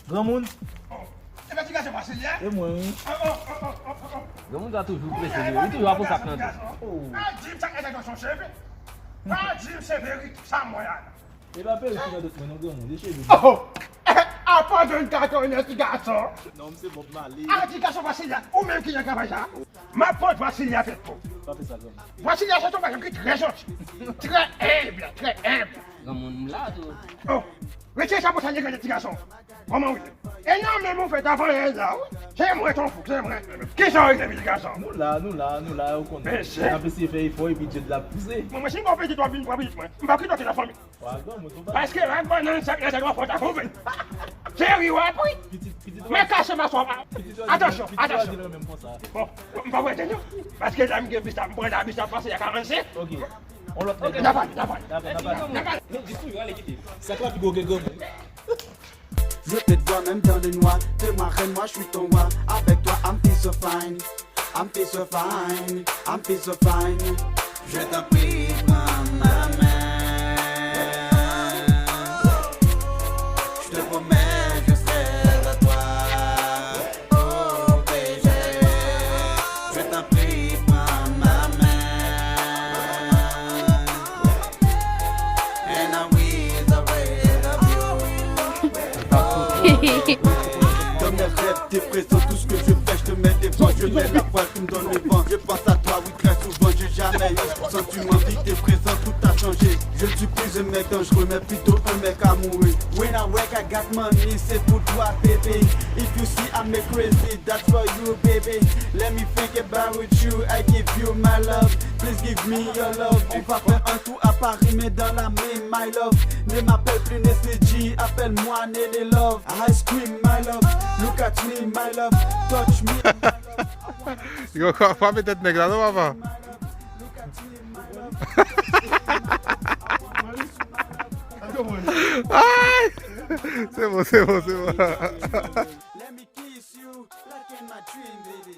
Grand monde. Et bien, tu gâches pas, c'est bien. Et moi. Grand monde a toujours pressé. Il est toujours à pour ça. Oh. Ah, Jim, ça est dans son cheveu. Ah, Jim, c'est vérité, ça, moi. Et pas peur, tu vas d'autres maintenant, grand monde. Déchez Oh! Ah, pas d'un carton, un petit garçon. Non, c'est Bob Marley. Ah, petit garçon, Vassilia, ou même qui a travaillé ça. Ma pote, Vassilia, fait pour. Pas fait ça, grand monde. Vassilia, c'est ton bagage qui est très gentil. Très humble, très humble. Grand monde là, tout. Oh! Retiens ça pour ça, les petits garçons. Comment oui? Et non, mais mon fait avant les là. C'est moi ton fou, c'est moi. Qui sont les petits garçons? Nous là, au compte. Mais c'est- On a essayé de faire effort et puis Dieu de la pousser. Moi, si mon petit doit venir pour venir, moi, je vais quitter la famille. Ouais, grand monde, Parce que là, moi, non, ça doit faire ta convaincre. Sérieux, oui? Petit Mais cache ma soif. Attention, attention. même pour ça. Bon, on va voir, parce que là, je vais prendre la bise à passer il y a 47. Ok. On l'autre. Ok, d'accord. Ça va plus gros que grand monde. Je te dois même dans les noix. T'es ma reine, moi je suis ton roi. Avec toi, I'm feel so fine. I'm feel so fine. I'm feel so fine. Je t'en prie, ma main. Je te promets, je serai à toi. Oh bébé. Je t'en prie, ma main. And I will always love you. Dans mes rêves, t'es présent, tout ce que je fais, je te mets des vents, je mets la voile, tu me donnes le vent. Je pense à toi, oui, très souvent, j'ai jamais eu ce sentiment dit que t'es présent, tout a changé. Je ne suis plus un mec dangereux, mais plutôt un mec amoureux. When I work, I got money, c'est pour toi, baby. If you see I'm a crazy, that's for you, baby. Let me think about with you, I give you my love. Please give me your love. On va faire un tour à Paris, mais dans la main, my love. Ne m'appelle plus NCG, appelle-moi Nelly Love. Ice cream, my love. Look at me, my love. Touch me, my love. Digo, Juan, peut-être nègre, non, papa? Look at me, my love. Aïe! C'est bon, c'est bon, c'est bon. Let me kiss you like in my dream, baby.